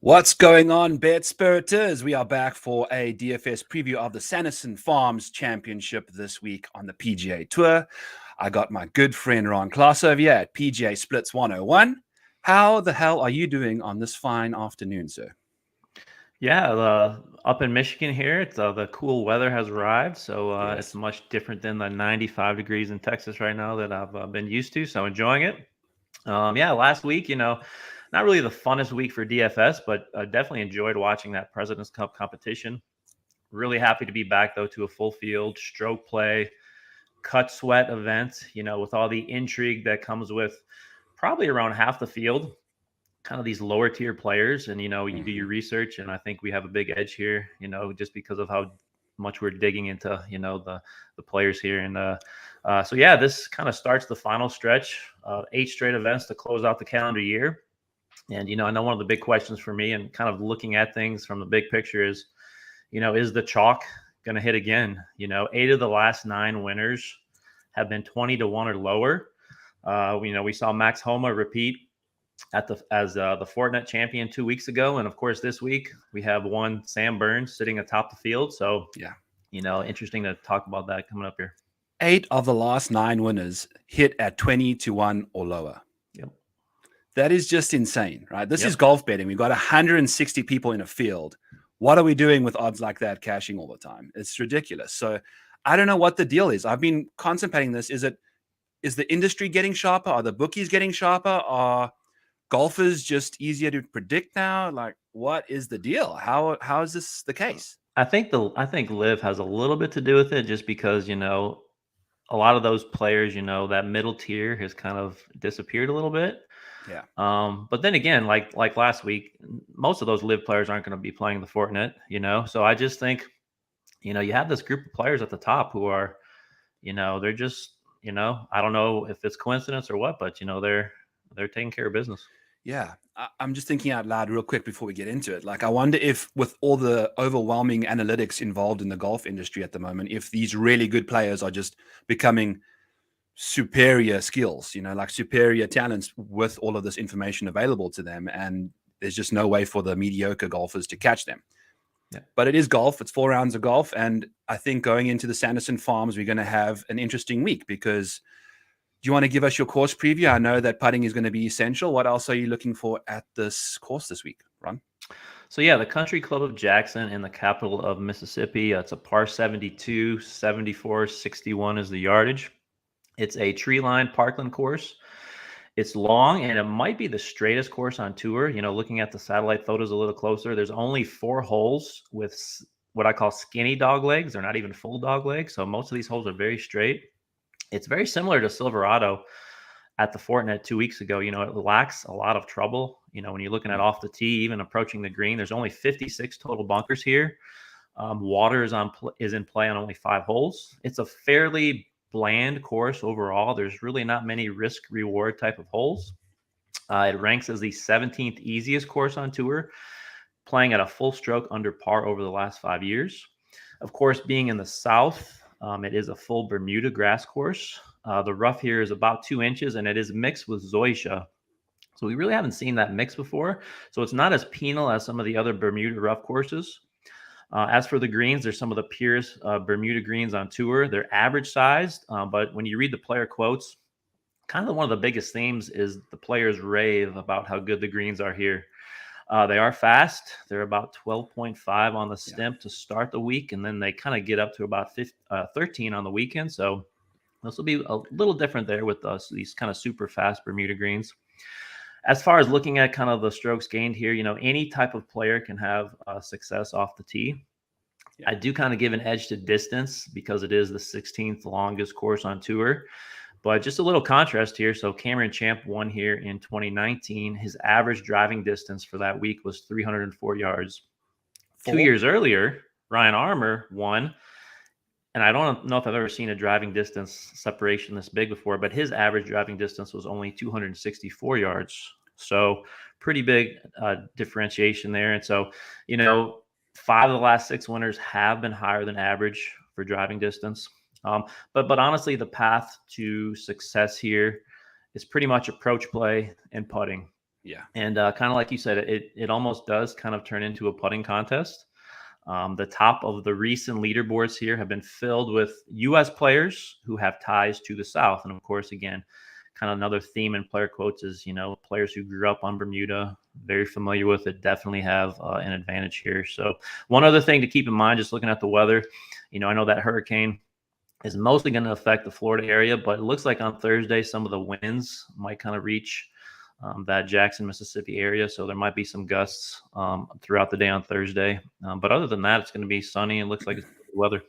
What's going on, Betsperts? We are back for a DFS preview of the Sanderson Farms Championship this week on the PGA Tour. I got my good friend Ron Klos over here at PGA Splits 101. How the hell are you doing on this fine afternoon, sir? Yeah, up in Michigan here, it's the cool weather has arrived, so Yes. it's much different than the 95 degrees in Texas right now that I've been used to. So enjoying it. Yeah, last week, not really the funnest week for DFS, but definitely enjoyed watching that President's Cup competition. Really happy to be back though to a full field stroke play, cut sweat event. With all the intrigue that comes with probably around half the field kind of these lower tier players, and you do your research, and I think we have a big edge here, just because of how much we're digging into the players here. And so yeah, this kind of starts the final stretch, 8 straight events to close out the calendar year. And I know one of the big questions for me, and kind of looking at things from the big picture, is is the chalk going to hit again? 8 of the last 9 winners have been 20 to 1 or lower. We saw Max Homa repeat as the Fortinet champion 2 weeks ago, and of course this week we have one Sam Burns sitting atop the field. So yeah, interesting to talk about that coming up here. 8 of the last 9 winners hit at 20 to 1 or lower. Yep. That is just insane, right? This Yep. is golf betting. We've got 160 people in a field. What are we doing with odds like that cashing all the time? It's ridiculous. So I don't know what the deal is. I've been contemplating this. Is the industry getting sharper? Are the bookies getting sharper? Are golfers just easier to predict now? Like, what is the deal? How is this the case? I think Liv has a little bit to do with it, just because a lot of those players, that middle tier has kind of disappeared a little bit. Yeah. But then again, like last week, most of those Liv players aren't going to be playing the Fortinet, So I just think, you have this group of players at the top who are, they're just, I don't know if it's coincidence or what, but they're taking care of business. Yeah. I'm just thinking out loud real quick before we get into it. Like, I wonder if, with all the overwhelming analytics involved in the golf industry at the moment, if these really good players are just becoming superior skills, like superior talents with all of this information available to them. And there's just no way for the mediocre golfers to catch them. Yeah. But it is golf. It's 4 rounds of golf. And I think going into the Sanderson Farms, we're going to have an interesting week, because do you want to give us your course preview? I know that putting is going to be essential. What else are you looking for at this course this week, Ron? So yeah, the Country Club of Jackson in the capital of Mississippi. It's a par 72, 74, 61 is the yardage. It's a tree-lined parkland course. It's long, and it might be the straightest course on tour. Looking at the satellite photos a little closer, there's only 4 holes with what I call skinny dog legs. They're not even full dog legs. So most of these holes are very straight. It's very similar to Silverado at the Fortinet 2 weeks ago. It lacks a lot of trouble. When you're looking at off the tee, even approaching the green, there's only 56 total bunkers here. Water is in play on only 5 holes. It's a fairly bland course overall. There's really not many risk reward type of holes. It ranks as the 17th easiest course on tour, playing at a full stroke under par over the last 5 years. Of course, being in the South, it is a full Bermuda grass course. The rough here is about 2 inches, and it is mixed with zoysia. So we really haven't seen that mix before. So it's not as penal as some of the other Bermuda rough courses. As for the greens, they're some of the purest Bermuda greens on tour. They're average sized, but when you read the player quotes, kind of one of the biggest themes is the players rave about how good the greens are here. They are fast. They're about 12.5 on the stimp to start the week, and then they kind of get up to about 13 on the weekend. So this will be a little different there with these kind of super fast Bermuda greens. As far as looking at kind of the strokes gained here, any type of player can have success off the tee. Yeah. I do kind of give an edge to distance because it is the 16th longest course on tour. But just a little contrast here. So Cameron Champ won here in 2019. His average driving distance for that week was 304 yards. 2 years earlier, Ryan Armour won. And I don't know if I've ever seen a driving distance separation this big before, but his average driving distance was only 264 yards. So pretty big differentiation there. And so, 5 of the last 6 winners have been higher than average for driving distance. But honestly, the path to success here is pretty much approach play and putting. Yeah. And kind of like you said, it almost does kind of turn into a putting contest. The top of the recent leaderboards here have been filled with U.S. players who have ties to the South. And of course, again, kind of another theme in player quotes is, players who grew up on Bermuda, very familiar with it, definitely have an advantage here. So one other thing to keep in mind, just looking at the weather, I know that hurricane is mostly going to affect the Florida area, but it looks like on Thursday, some of the winds might kind of reach that Jackson, Mississippi area. So there might be some gusts throughout the day on Thursday. But other than that, it's going to be sunny and looks like it's good weather.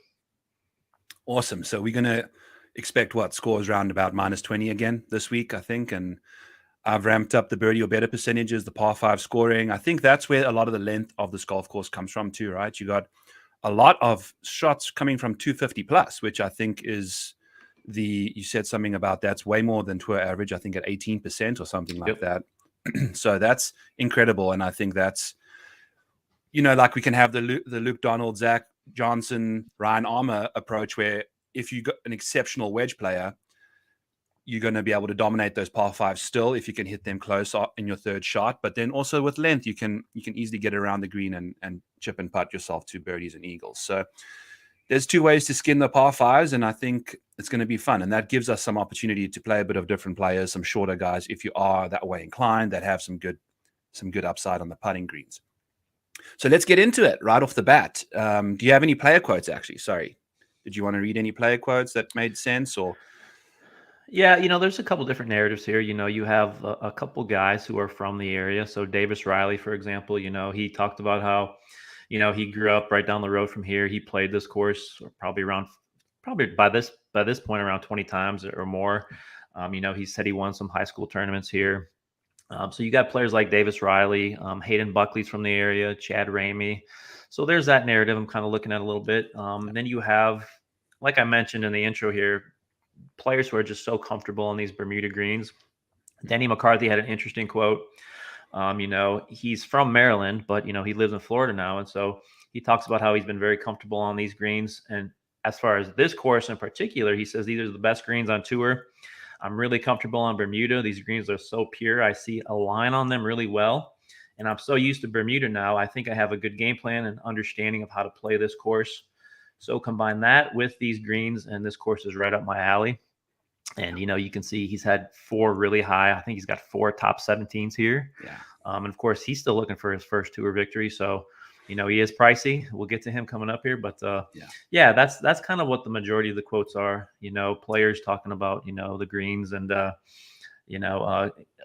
Awesome. So we're going to expect what scores around about -20 again this week, I think. And I've ramped up the birdie or better percentages, the par 5 scoring. I think that's where a lot of the length of this golf course comes from too, right? You got a lot of shots coming from 250 plus, which I think is you said something about that's way more than tour average, I think at 18% or something like that. So that's incredible. And I think that's, like we can have the Luke Donald, Zach Johnson, Ryan Armour approach, where if you got an exceptional wedge player, you're going to be able to dominate those par 5s still if you can hit them close in your third shot. But then also with length, you can easily get around the green and chip and putt yourself to birdies and eagles. So there's 2 ways to skin the par 5s, and I think it's going to be fun. And that gives us some opportunity to play a bit of different players, some shorter guys, if you are that way inclined, that have some good upside on the putting greens. So let's get into it right off the bat. Do you have any player quotes, actually? Sorry. Did you want to read any player quotes that made sense? Or yeah, there's a couple different narratives here. You have a couple guys who are from the area. So Davis Riley, for example, he talked about how, he grew up right down the road from here. He played this course probably by this point around 20 times or more. He said he won some high school tournaments here. So you got players like Davis Riley, Hayden Buckley's from the area, Chad Ramey. So there's that narrative I'm kind of looking at a little bit. Then you have, like I mentioned in the intro here, players who are just so comfortable on these Bermuda greens. Denny McCarthy had an interesting quote. He's from Maryland, but, he lives in Florida now. And so he talks about how he's been very comfortable on these greens. And as far as this course in particular, he says these are the best greens on tour. I'm really comfortable on Bermuda. These greens are so pure. I see a line on them really well. And I'm so used to Bermuda now. I think I have a good game plan and understanding of how to play this course. So combine that with these greens, and this course is right up my alley. And, you can see he's had 4 really high. I think he's got 4 top 17s here. Yeah. And of course, he's still looking for his first tour victory. So, he is pricey. We'll get to him coming up here. But yeah, that's kind of what the majority of the quotes are. Players talking about, the greens. And,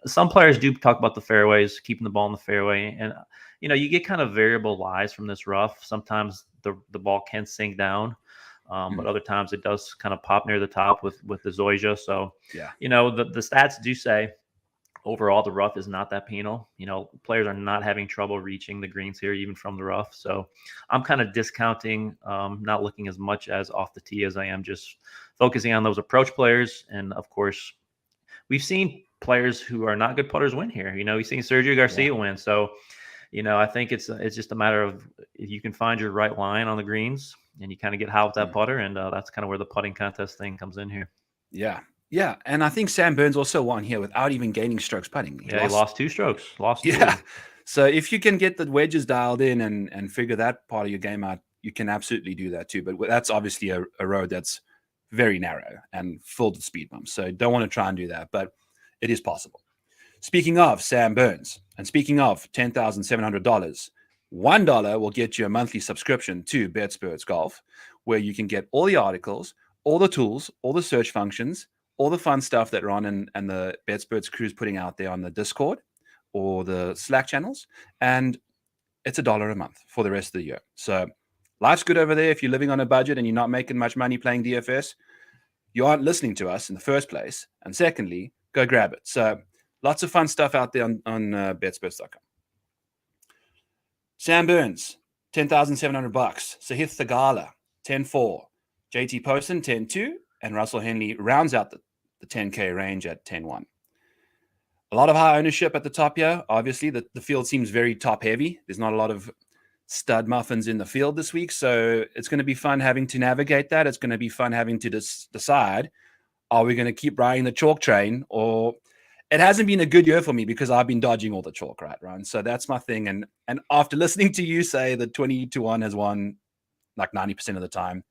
some players do talk about the fairways, keeping the ball in the fairway. And, you get kind of variable lies from this rough. Sometimes the ball can sink down. But other times it does kind of pop near the top with the zoysia. So, yeah, the stats do say overall the rough is not that penal. Players are not having trouble reaching the greens here, even from the rough. So I'm kind of discounting, not looking as much as off the tee as I am just focusing on those approach players. And of course, we've seen players who are not good putters win here. We've seen Sergio Garcia win. So, I think it's just a matter of if you can find your right line on the greens and you kind of get hot with that putter. And that's kind of where the putting contest thing comes in here. Yeah. Yeah. And I think Sam Burns also won here without even gaining strokes putting. He lost 2 strokes. Yeah. So if you can get the wedges dialed in and figure that part of your game out, you can absolutely do that too. But that's obviously a road that's very narrow and filled with speed bumps. So don't want to try and do that, but it is possible. Speaking of Sam Burns, and speaking of $10,700, $1 will get you a monthly subscription to Betsperts Golf, where you can get all the articles, all the tools, all the search functions, all the fun stuff that Ron and the Betsperts crew's putting out there on the Discord or the Slack channels. And it's $1 a month for the rest of the year. So life's good over there. If you're living on a budget and you're not making much money playing DFS, you aren't listening to us in the first place. And secondly, go grab it. So lots of fun stuff out there on betsperts.com. Sam Burns, $10,700. Sahith Thagala, 10-4. JT Poston, 10-2. And Russell Henley rounds out the 10K range at 10-1. A lot of high ownership at the top here. Obviously, the field seems very top heavy. There's not a lot of stud muffins in the field this week. So it's going to be fun having to navigate that. It's going to be fun having to decide, are we going to keep riding the chalk train, or it hasn't been a good year for me because I've been dodging all the chalk, right, Ryan? So that's my thing. And after listening to you say that 20-1 has won like 90% of the time,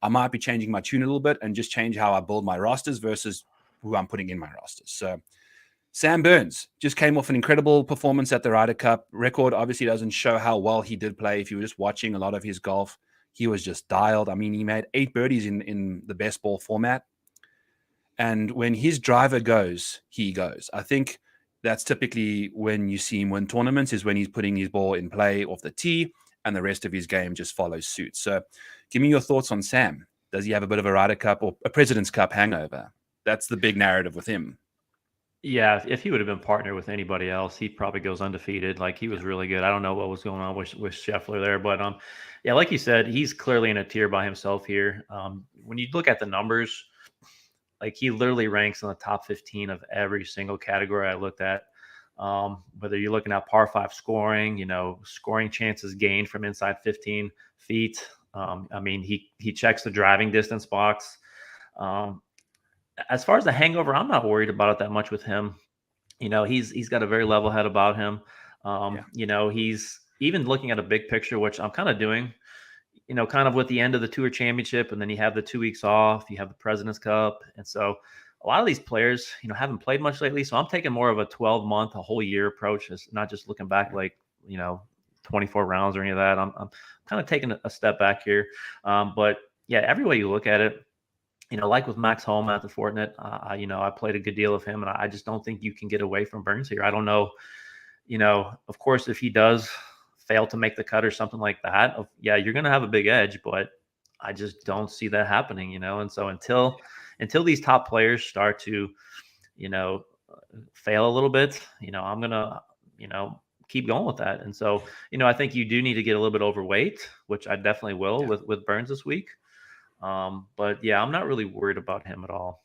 I might be changing my tune a little bit and just change how I build my rosters versus who I'm putting in my rosters. So Sam Burns just came off an incredible performance at the Ryder Cup. Record obviously doesn't show how well he did play. If you were just watching a lot of his golf, he was just dialed. I mean, he made 8 birdies in the best ball format. And when his driver goes, he goes. I think that's typically when you see him win tournaments, is when he's putting his ball in play off the tee and the rest of his game just follows suit. So give me your thoughts on Sam. Does he have a bit of a Ryder Cup or a President's Cup hangover? That's the big narrative with him. Yeah, if he would have been partnered with anybody else, he probably goes undefeated. Like, he was really good. I don't know what was going on with Scheffler there, but yeah, like you said, he's clearly in a tier by himself here. When you look at the numbers, like, he literally ranks in the top 15 of every single category I looked at. Whether you're looking at par 5 scoring, scoring chances gained from inside 15 feet. I mean, he checks the driving distance box. As far as the hangover, I'm not worried about it that much with him. He's got a very level head about him. He's even looking at a big picture, which I'm kind of doing, kind of with the end of the Tour Championship, and then you have the 2 weeks off, you have the President's Cup. And so a lot of these players, haven't played much lately. So I'm taking more of a 12-month, a whole year approach. It's not just looking back like, 24 rounds or any of that. I'm kind of taking a step back here. But yeah, every way you look at it, like with Max Homa at the Fortinet, I played a good deal of him, and I just don't think you can get away from Burns here. I don't know, of course, if he does fail to make the cut or something like that, yeah, you're going to have a big edge, but I just don't see that happening, And so until these top players start to, fail a little bit, I'm going to, keep going with that. And so, I think you do need to get a little bit overweight, which I definitely will with Burns this week. But yeah, I'm not really worried about him at all.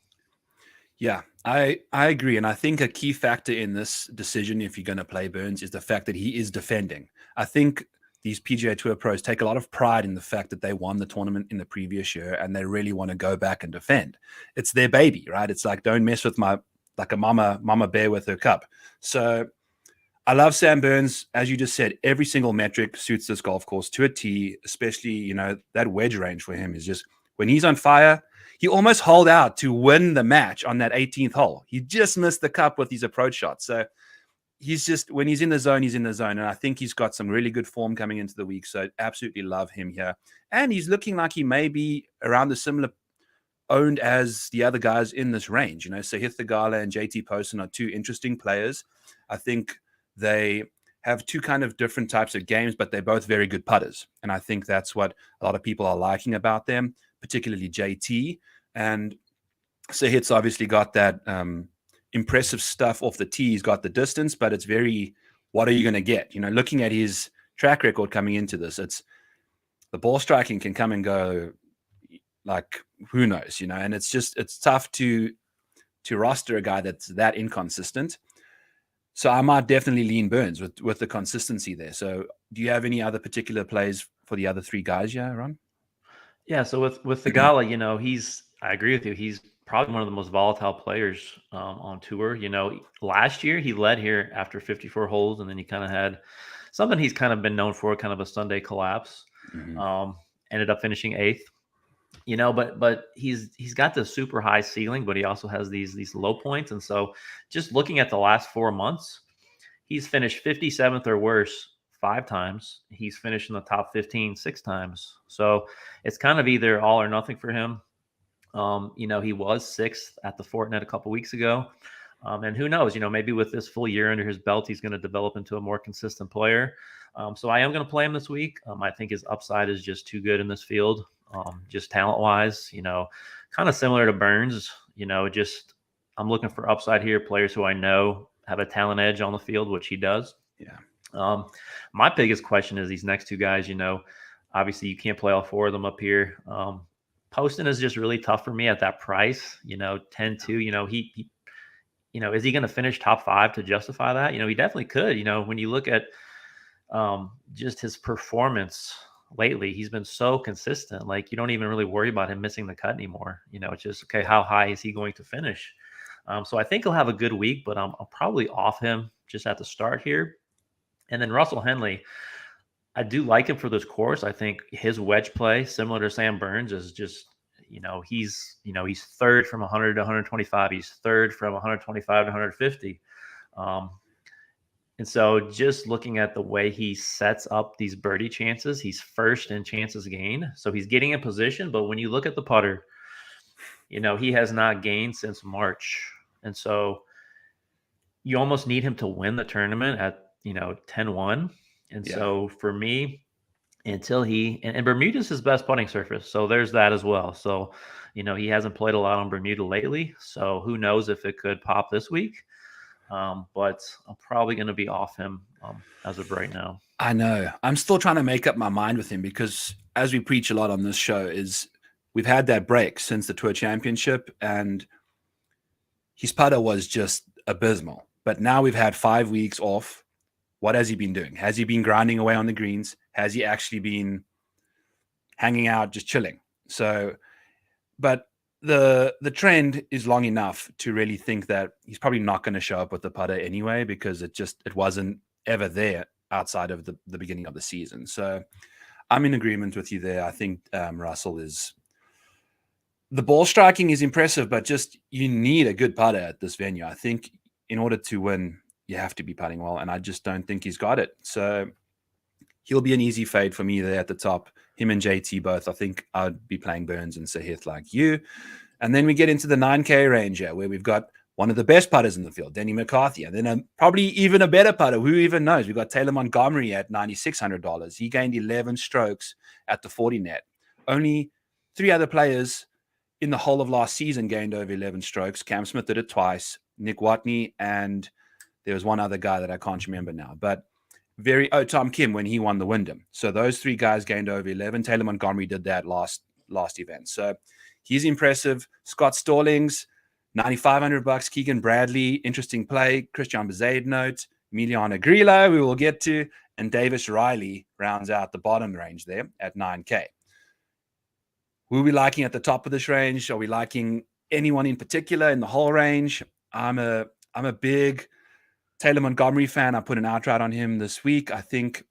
Yeah, I agree. And I think a key factor in this decision, if you're going to play Burns, is the fact that he is defending. I think these PGA Tour pros take a lot of pride in the fact that they won the tournament in the previous year and they really want to go back and defend. It's their baby, right? It's like, don't mess with like a mama bear with her cub. So I love Sam Burns. As you just said, every single metric suits this golf course to a T, especially, that wedge range for him is just, when he's on fire, he almost holed out to win the match on that 18th hole. He just missed the cup with his approach shot. So he's just, when he's in the zone, he's in the zone. And I think he's got some really good form coming into the week. So absolutely love him here. And he's looking like he may be around the similar owned as the other guys in this range. Sahith Theegala and JT Poston are 2 interesting players. I think they have 2 kind of different types of games, but they're both very good putters. And I think that's what a lot of people are liking about them, particularly JT. And Sahith's obviously got that impressive stuff off the tee. He's got the distance, but it's very, what are you going to get? Looking at his track record coming into this, it's the ball striking can come and go like who knows, and it's tough to roster a guy that's that inconsistent. So I might definitely lean Burns with the consistency there. So do you have any other particular plays for the other 3 guys, Ron? Yeah, so with the Gala, I agree with you. He's probably one of the most volatile players on tour. Last year he led here after 54 holes, and then he kind of had something he's kind of been known for, kind of a Sunday collapse. Mm-hmm. Ended up finishing 8th. But he's got the super high ceiling, but he also has these low points. And so just looking at the last 4 months, he's finished 57th or worse 5 times. He's finished in the top 15 6 times. So it's kind of either all or nothing for him. He was 6th at the Fortinet a couple weeks ago. And who knows, maybe with this full year under his belt, he's going to develop into a more consistent player. So I am going to play him this week. I think his upside is just too good in this field. Just talent-wise, kind of similar to Burns, just I'm looking for upside here, players who I know have a talent edge on the field, which he does. Yeah. My biggest question is these next 2 guys, obviously you can't play all 4 of them up here. Poston is just really tough for me at that price, 10-2, he is he going to finish top 5 to justify that? He definitely could. When you look at just his performance lately, he's been so consistent. Like, you don't even really worry about him missing the cut anymore. It's just, okay, how high is he going to finish? So I think he'll have a good week, but I'm probably off him just at the start here. And then Russell Henley, I do like him for this course. I think his wedge play, similar to Sam Burns, is just, he's third from 100 to 125. He's third from 125 to 150. And so just looking at the way he sets up these birdie chances, he's first in chances gained. So he's getting in position. But when you look at the putter, he has not gained since March. And so you almost need him to win the tournament at, 10-1. And so for me, until and Bermuda's his best putting surface. So there's that as well. So, he hasn't played a lot on Bermuda lately. So who knows if it could pop this week. But I'm probably going to be off him as of right now. I know. I'm still trying to make up my mind with him because, as we preach a lot on this show, is we've had that break since the Tour Championship, and his putter was just abysmal. But now we've had 5 weeks off. What has he been doing? Has he been grinding away on the greens? Has he actually been hanging out, just chilling? So, but the trend is long enough to really think that he's probably not going to show up with the putter anyway, because it wasn't ever there outside of the beginning of the season. So I'm in agreement with you there. I think Russell the ball striking is impressive, but just you need a good putter at this venue. I think in order to win, you have to be putting well, and I just don't think he's got it. So he'll be an easy fade for me there at the top. Him and JT both. I think I'd be playing Burns and Sahith like you. And then we get into the 9K range here, where we've got one of the best putters in the field, Denny McCarthy. And then probably even a better putter. Who even knows? We've got Taylor Montgomery at $9,600. He gained 11 strokes at the 40 net. Only 3 other players in the whole of last season gained over 11 strokes. Cam Smith did it twice, Nick Watney, and there was one other guy that I can't remember now. But Tom Kim when he won the Wyndham. So those 3 guys gained over 11. Taylor Montgomery did that last event. So he's impressive. Scott Stallings, $9,500. Keegan Bradley, interesting play. Christian Bezuidenhout, Emiliano Grillo, we will get to, and Davis Riley rounds out the bottom range there at 9K. Who are we liking at the top of this range? Are we liking anyone in particular in the whole range? I'm a big Taylor Montgomery fan. I put an outright on him this week. I think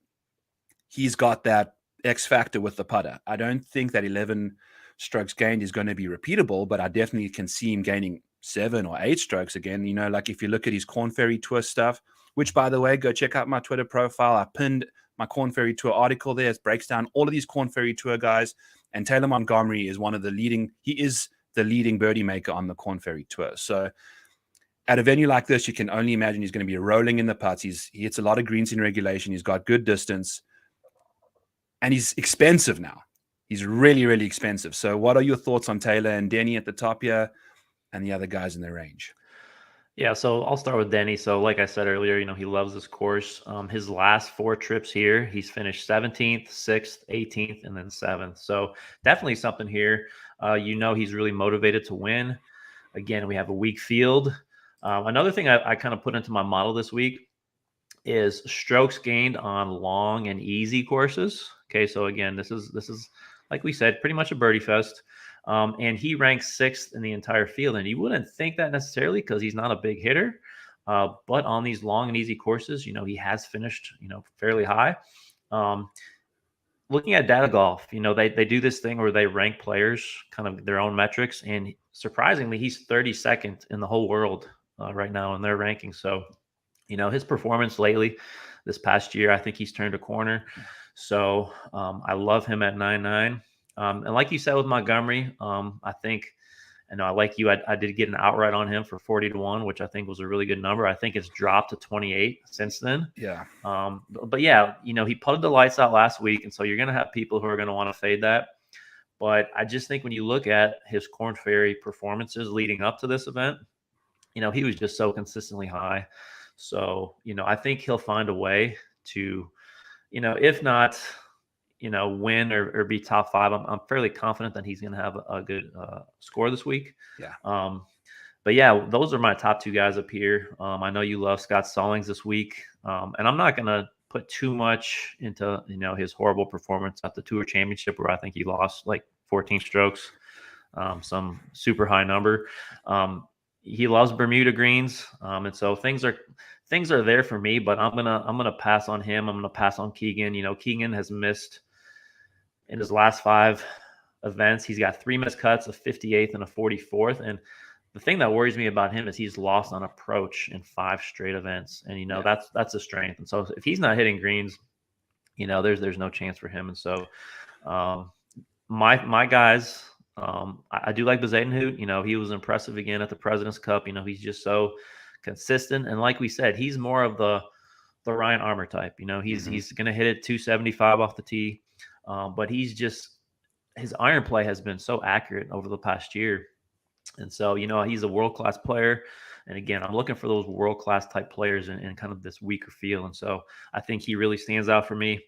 he's got that X factor with the putter. I don't think that 11 strokes gained is going to be repeatable, but I definitely can see him gaining 7 or 8 strokes again. Like if you look at his Corn Ferry Tour stuff, which, by the way, go check out my Twitter profile. I pinned my Corn Ferry Tour article there. It breaks down all of these Corn Ferry Tour guys. And Taylor Montgomery is he is the leading birdie maker on the Corn Ferry Tour. So at a venue like this, you can only imagine he's going to be rolling in the putts. He hits a lot of greens in regulation. He's got good distance. And he's expensive now. He's really, really expensive. So what are your thoughts on Taylor and Denny at the top here and the other guys in their range? Yeah, so I'll start with Denny. So like I said earlier, he loves this course. His last 4 trips here, he's finished 17th, 6th, 18th, and then 7th. So definitely something here. He's really motivated to win. Again, we have a weak field. Another thing I kind of put into my model this week is strokes gained on long and easy courses. Okay, so again, this is like we said, pretty much a birdie fest. And he ranks 6th in the entire field. And you wouldn't think that necessarily because he's not a big hitter. But on these long and easy courses, he has finished, fairly high. Looking at data golf, they do this thing where they rank players kind of their own metrics. And surprisingly, he's 32nd in the whole world right now in their ranking. So, his performance lately this past year, I think he's turned a corner. So I love him at 9.9. And like you said with Montgomery, I think, I like you, I did get an outright on him for 40-1, which I think was a really good number. I think it's dropped to 28 since then. Yeah. But yeah, he putted the lights out last week. And so you're going to have people who are going to want to fade that. But I just think when you look at his Corn Ferry performances leading up to this event, he was just so consistently high. So, I think he'll find a way to, if not, win or be top 5. I'm fairly confident that he's going to have a good score this week. Yeah. But yeah, those are my top 2 guys up here. I know you love Scott Stallings this week. And I'm not going to put too much into, his horrible performance at the Tour Championship where I think he lost like 14 strokes, some super high number. he loves Bermuda greens, and so things are there for me. But I'm gonna pass on him. I'm gonna pass on Keegan. Keegan has missed in his last 5 events. He's got 3 missed cuts, a 58th and a 44th. And the thing that worries me about him is he's lost on approach in 5 straight events, and that's a strength. And so if he's not hitting greens, there's no chance for him. And so my guys, I do like Bezuidenhout. He was impressive again at the President's Cup. He's just so consistent, and like we said, he's more of the Ryan Armour type. He's going to hit it 275 off the tee, but his iron play has been so accurate over the past year. And so, he's a world-class player. And again, I'm looking for those world-class type players in kind of this weaker field. And so I think he really stands out for me.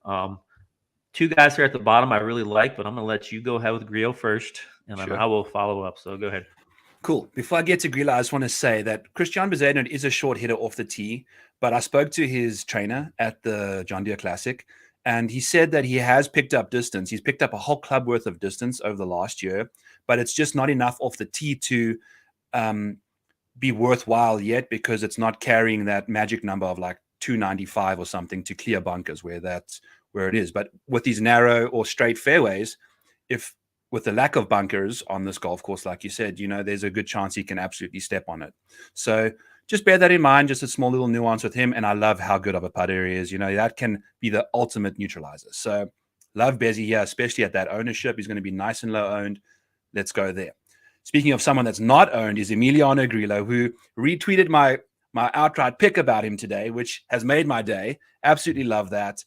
2 guys here at the bottom I really like, but I'm going to let you go ahead with Grillo first, and then I will follow up. So go ahead. Cool. Before I get to Grillo, I just want to say that Christian Bezuidenhout is a short hitter off the tee, but I spoke to his trainer at the John Deere Classic, and he said that he has picked up distance. He's picked up a whole club worth of distance over the last year, but it's just not enough off the tee to be worthwhile yet, because it's not carrying that magic number of like 295 or something to clear bunkers where it is. But with these narrow or straight fairways, with the lack of bunkers on this golf course, like you said, there's a good chance he can absolutely step on it. So just bear that in mind, just a small little nuance with him. And I love how good of a putter he is. That can be the ultimate neutralizer. So love Bezzy here, especially at that ownership. He's going to be nice and low owned. Let's go there. Speaking of someone that's not owned is Emiliano Grillo, who retweeted my outright pick about him today, which has made my day. Absolutely love that.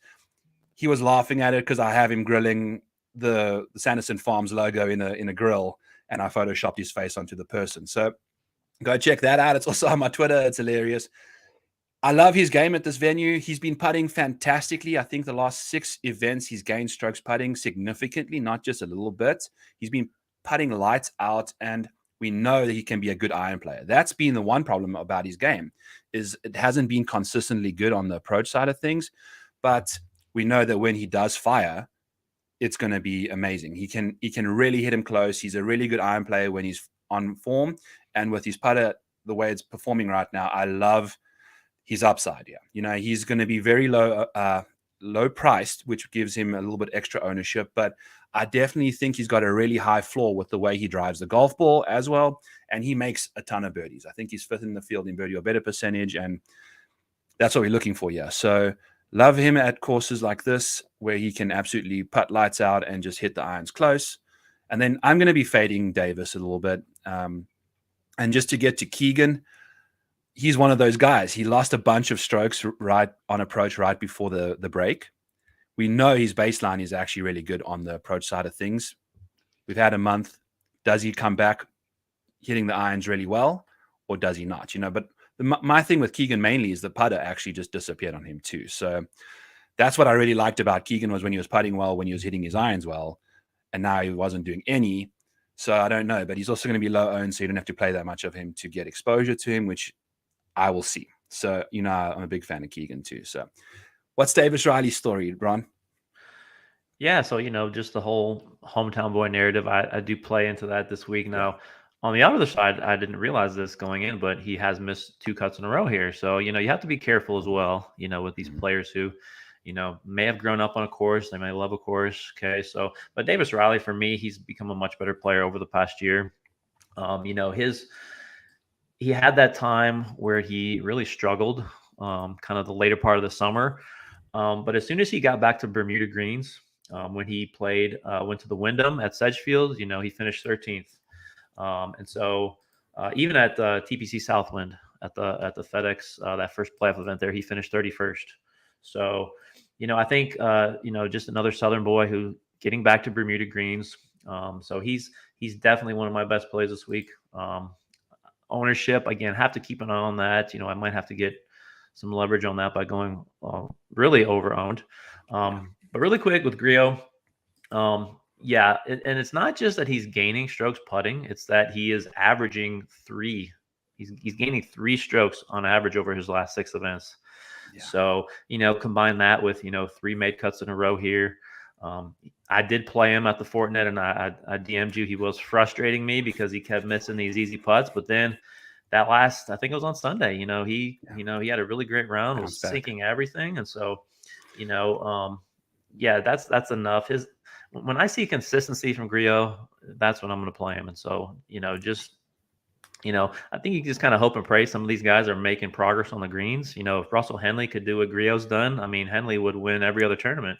He was laughing at it because I have him grilling the Sanderson Farms logo in a grill, and I photoshopped his face onto the person. So go check that out. It's also on my Twitter. It's hilarious. I love his game at this venue. He's been putting fantastically. I think the last 6 events, he's gained strokes putting significantly, not just a little bit. He's been putting lights out, and we know that he can be a good iron player. That's been the one problem about his game, is it hasn't been consistently good on the approach side of things. But we know that when he does fire, it's going to be amazing. He can really hit him close. He's a really good iron player when he's on form, and with his putter, the way it's performing right now, I love his upside here. He's going to be very low priced, which gives him a little bit extra ownership, but I definitely think he's got a really high floor with the way he drives the golf ball as well, and he makes a ton of birdies. I think he's 5th in the field in birdie or better percentage, and that's what we're looking for here. So love him at courses like this where he can absolutely putt lights out and just hit the irons close. And then I'm going to be fading Davis a little bit. And just to get to Keegan, he's one of those guys. He lost a bunch of strokes right on approach right before the break. We know his baseline is actually really good on the approach side of things. We've had a month. Does he come back hitting the irons really well, or does he not? But my thing with Keegan mainly is the putter actually just disappeared on him too. So that's what I really liked about Keegan, was when he was putting well, when he was hitting his irons well, and now he wasn't doing any. So I don't know, but he's also going to be low owned, so you don't have to play that much of him to get exposure to him, which I will see. So, I'm a big fan of Keegan too. So what's Davis Riley's story, Ron? Yeah, so, just the whole hometown boy narrative, I do play into that this week. Now, on the other side, I didn't realize this going in, but he has missed 2 cuts in a row here. So, you have to be careful as well, with these players who, may have grown up on a course. They may love a course. Okay. So, but Davis Riley, for me, he's become a much better player over the past year. He had that time where he really struggled, kind of the later part of the summer. But as soon as he got back to Bermuda greens, when he played, went to the Wyndham at Sedgefield, he finished 13th. And so even at the TPC Southwind at the FedEx, that first playoff event there, he finished 31st. So, I think, just another Southern boy who getting back to Bermuda greens. So he's definitely one of my best plays this week. Ownership, again, have to keep an eye on that. I might have to get some leverage on that by going really over owned. But really quick with Grillo, and it's not just that he's gaining strokes putting; it's that he is averaging 3. He's gaining 3 strokes on average over his last 6 events. Yeah. So combine that with 3 made cuts in a row here. I did play him at the Fortinet, and I DM'd you. He was frustrating me because he kept missing these easy putts. But then that last, I think it was on Sunday. He had a really great round, was sinking everything, and so, yeah, that's enough. When I see consistency from Griot, that's when I'm going to play him. And so, I think you just kind of hope and pray some of these guys are making progress on the greens. If Russell Henley could do what Griot's done, I mean, Henley would win every other tournament.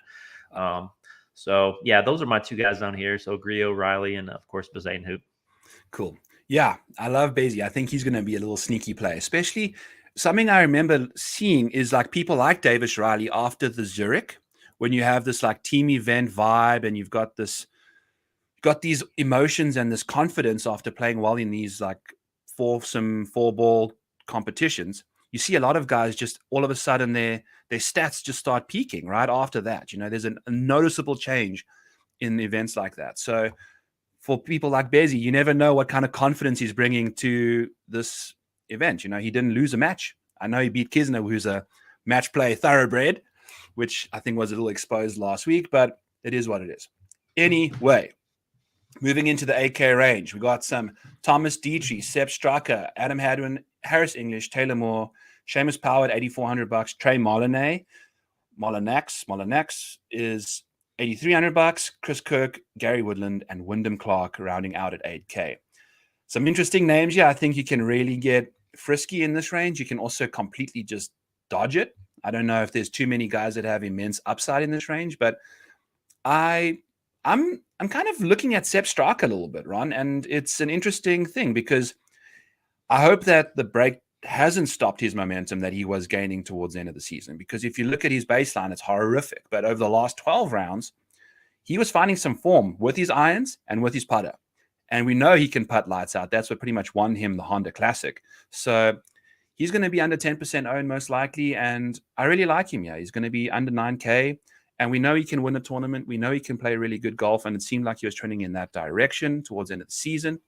So yeah, those are my two guys down here. So Griot, Riley, and of course Bezuidenhout. Cool. Yeah, I love Bezie. I think he's going to be a little sneaky play, especially something I remember seeing is like people like Davis Riley after the Zurich, when you have this like team event vibe and you've got these emotions and this confidence after playing well in these like four ball competitions. You see a lot of guys just all of a sudden their stats just start peaking right after that. There's a noticeable change in events like that. So for people like Bezie, you never know what kind of confidence he's bringing to this event. He didn't lose a match. I know he beat Kisner, who's a match play thoroughbred, which I think was a little exposed last week, but it is what it is. Anyway, moving into the 8K range, we got some Thomas Dietrich, Sepp Straka, Adam Hadwin, Harris English, Taylor Moore, Seamus Power at $8,400, Trey Molinax is $8,300, Chris Kirk, Gary Woodland, and Wyndham Clark rounding out at 8K. Some interesting names. Yeah, I think you can really get frisky in this range. You can also completely just dodge it. I don't know if there's too many guys that have immense upside in this range, but I'm kind of looking at Sepp Straka a little bit, Ron, and it's an interesting thing because I hope that the break hasn't stopped his momentum that he was gaining towards the end of the season. Because if you look at his baseline, it's horrific. But over the last 12 rounds, he was finding some form with his irons and with his putter. And we know he can putt lights out. That's what pretty much won him the Honda Classic. So he's going to be under 10% owned most likely. And I really like him. Yeah, he's going to be under 9K. And we know he can win a tournament. We know he can play really good golf. And it seemed like he was trending in that direction towards the end of the season.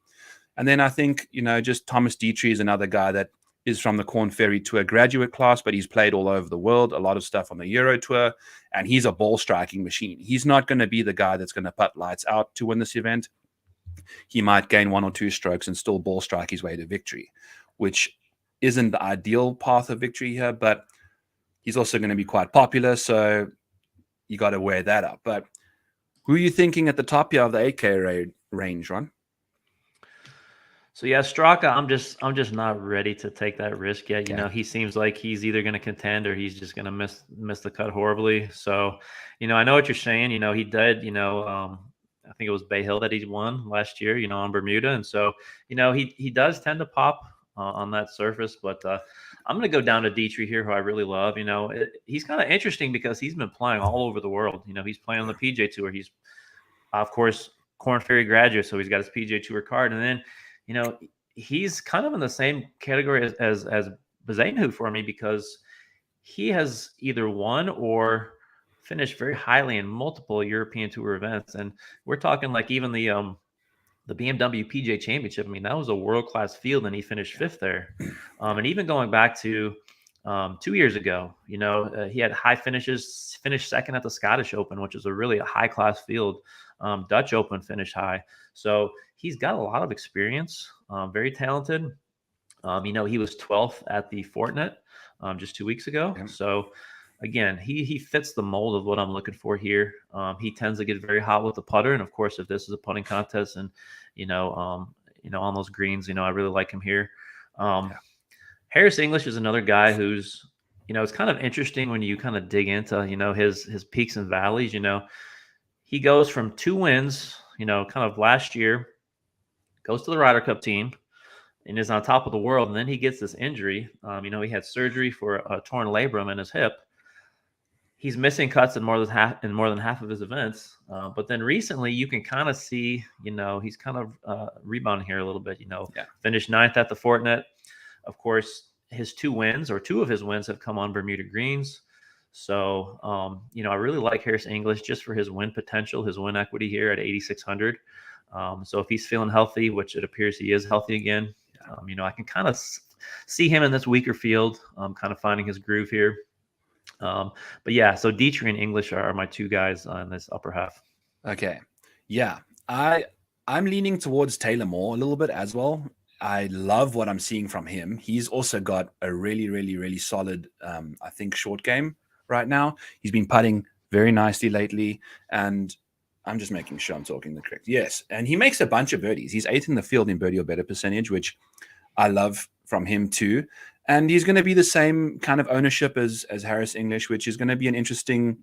And then I think, just Thomas Dietrich is another guy that is from the Corn Ferry Tour graduate class, but he's played all over the world, a lot of stuff on the Euro Tour, and he's a ball striking machine. He's not going to be the guy that's going to putt lights out to win this event. He might gain one or two strokes and still ball strike his way to victory, which isn't the ideal path of victory here, but he's also going to be quite popular, you got to weigh that up. But who are you thinking at the top here of the 8K range, Ron? So yeah, Straka, I'm just not ready to take that risk yet. He seems like he's either going to contend or he's just going to miss the cut horribly. So, I know what you're saying. He did. I think it was Bay Hill that he won last year. On Bermuda, and so he does tend to pop on that surface. But I'm going to go down to Dietrich here, who I really love. He's kind of interesting because he's been playing all over the world. He's playing on the PGA Tour. He's, of course, Corn Ferry graduate, so he's got his PGA Tour card, and then he's kind of in the same category as Bezuidenhout for me because he has either won or finished very highly in multiple European Tour events, and we're talking like even the BMW PGA Championship. I mean, that was a world-class field, and he finished fifth there. And even going back to 2 years ago, he had high finishes, finished second at the Scottish Open, which is a really high-class field. Dutch Open finished high. So he's got a lot of experience, very talented. He was 12th at the Fortinet just 2 weeks ago. Yeah. So again, he fits the mold of what I'm looking for here. He tends to get very hot with the putter. And of course, if this is a putting contest and, on those greens, I really like him here. Harris English is another guy who's, it's kind of interesting when you kind of dig into, his peaks and valleys. He goes from 2 wins, kind of last year, goes to the Ryder Cup team and is on top of the world. And then he gets this injury. He had surgery for a torn labrum in his hip. He's missing cuts in more than half of his events. But then recently you can kind of see, he's kind of rebounding here a little bit, Finished 9th at the Fortinet. Of course, his 2 of his wins have come on Bermuda greens. So, I really like Harris English just for his win potential, his win equity here at 8,600. So if he's feeling healthy, which it appears he is healthy again, I can kind of see him in this weaker field, kind of finding his groove here. But yeah, so Dietrich and English are my 2 guys in this upper half. Okay. Yeah. I'm leaning towards Taylor Moore a little bit as well. I love what I'm seeing from him. He's also got a really, really, really solid, I think, short game right now. He's been putting very nicely lately, and I'm just making sure I'm talking the correct. Yes, and he makes a bunch of birdies. He's eighth in the field in birdie or better percentage, which I love from him too. And he's going to be the same kind of ownership as Harris English, which is going to be an interesting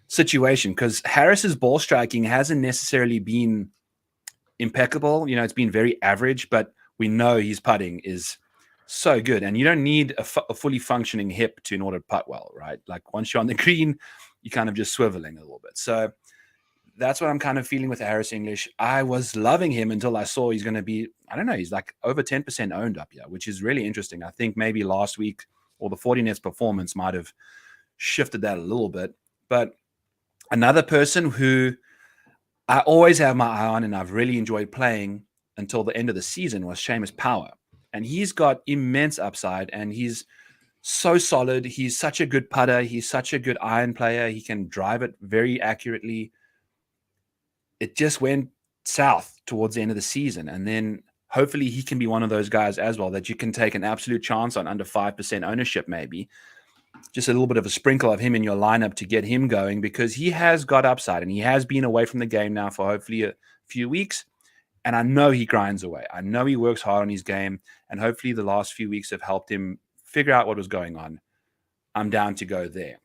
situation because Harris's ball striking hasn't necessarily been impeccable. You know, it's been very average, but we know his putting is so good. And you don't need a fully functioning hip in order to putt well, right? Like once you're on the green, you're kind of just swiveling a little bit. So that's what I'm kind of feeling with Harris English. I was loving him until I saw he's going to be, I don't know, he's like over 10% owned up here, which is really interesting. I think maybe last week or the 40 nets performance might have shifted that a little bit. But another person who I always have my eye on and I've really enjoyed playing until the end of the season was Seamus Power. And he's got immense upside and he's so solid. He's such a good putter. He's such a good iron player. He can drive it very accurately. It just went south towards the end of the season. And then hopefully he can be one of those guys as well that you can take an absolute chance on under 5% ownership, maybe. Just a little bit of a sprinkle of him in your lineup to get him going because he has got upside and he has been away from the game now for hopefully a few weeks. And I know he grinds away. I know he works hard on his game. And hopefully the last few weeks have helped him figure out what was going on. I'm down to go there,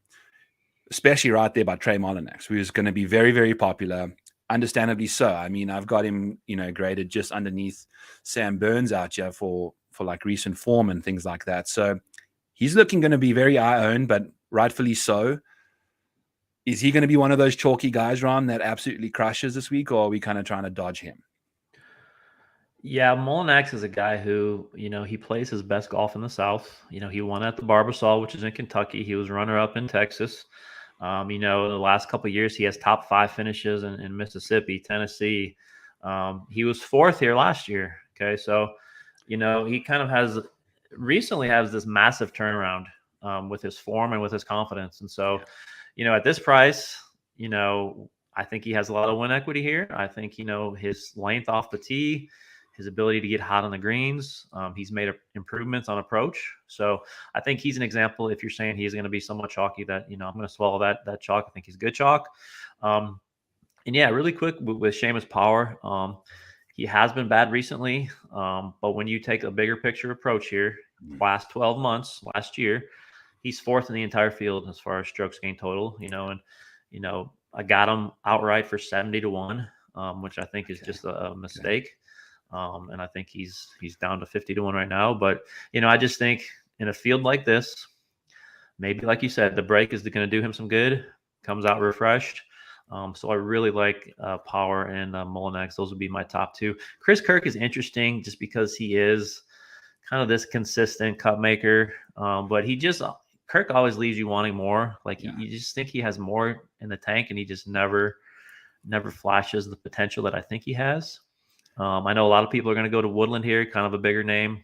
especially right there by Trey Molinex, who is going to be very, very popular. Understandably so. I mean, I've got him, graded just underneath Sam Burns out here for like recent form and things like that. So he's looking going to be very eye-owned, but rightfully so. Is he going to be one of those chalky guys, Ron, that absolutely crushes this week, or are we kind of trying to dodge him? Yeah, Molinex is a guy who, he plays his best golf in the South. He won at the Barbasol, which is in Kentucky. He was runner-up in Texas. In the last couple of years, he has top 5 finishes in Mississippi, Tennessee. He was 4th here last year. Okay, so, he kind of recently has this massive turnaround with his form and with his confidence. And so, at this price, I think he has a lot of win equity here. I think, his length off the tee, his ability to get hot on the greens. He's made improvements on approach. So I think he's an example. If you're saying he's going to be somewhat chalky, that, I'm going to swallow that chalk. I think he's good chalk. And yeah, really quick with Seamus Power, he has been bad recently. But when you take a bigger picture approach here, last 12 months, last year, he's 4th in the entire field as far as strokes gained total, I got him outright for 70-1, which I think is just a mistake. And I think he's down to 50-1 right now. But, I just think in a field like this, maybe like you said, the break is going to do him some good, comes out refreshed. So I really like Power and Molinex. Those would be my top 2. Chris Kirk is interesting just because he is kind of this consistent cut maker. But Kirk always leaves you wanting more. Like you just think he has more in the tank and he just never flashes the potential that I think he has. I know a lot of people are going to go to Woodland here, kind of a bigger name.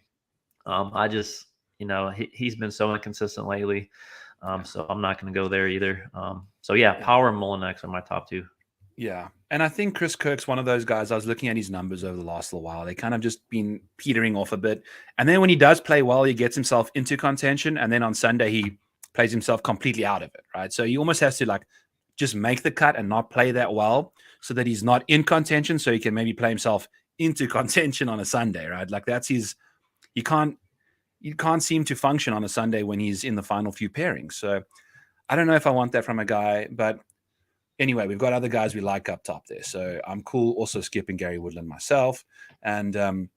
I just, he's been so inconsistent lately. So I'm not going to go there either. Power and Molinex are my top 2. Yeah. And I think Chris Kirk's one of those guys. I was looking at his numbers over the last little while. They kind of just been petering off a bit. And then when he does play well, he gets himself into contention. And then on Sunday, he plays himself completely out of it, right? So he almost has to just make the cut and not play that well so that he's not in contention. So he can maybe play himself into contention on a Sunday, right? Like that's you can't seem to function on a Sunday when he's in the final few pairings. So I don't know if I want that from a guy, but anyway, we've got other guys we like up top there. So I'm cool also skipping Gary Woodland myself. And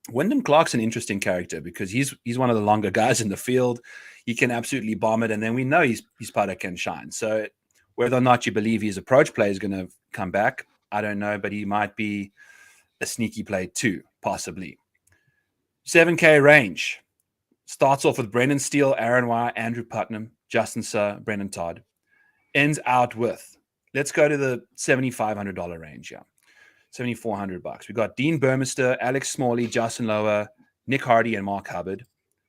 Wyndham Clark's an interesting character because he's one of the longer guys in the field. He can absolutely bomb it. And then we know his putter can shine. So whether or not you believe his approach play is going to come back, I don't know, but he might be a sneaky play too, possibly. 7K range. Starts off with Brendan Steele, Aaron Wire, Andrew Putnam, Justin Suh, Brendan Todd. Ends out with, let's go to the $7,500 range, yeah. $7,400. We've got Dean Burmester, Alex Smalley, Justin Lower, Nick Hardy, and Mark Hubbard,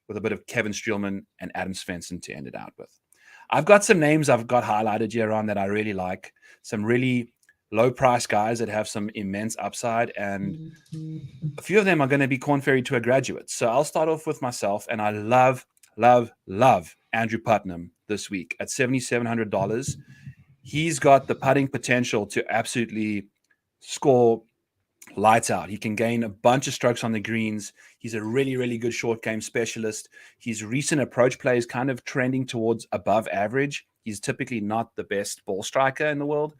with a bit of Kevin Streelman and Adam Svensson to end it out with. I've got some names I've got highlighted here on that I really like. Some really low price guys that have some immense upside, and a few of them are going to be Corn Ferry Tour graduates. So I'll start off with myself, and I love Andrew Putnam this week at $7,700. He's got the putting potential to absolutely score lights out. He can gain a bunch of strokes on the greens. He's a really good short game specialist. His recent approach play is kind of trending towards above average. He's typically not the best ball striker in the world.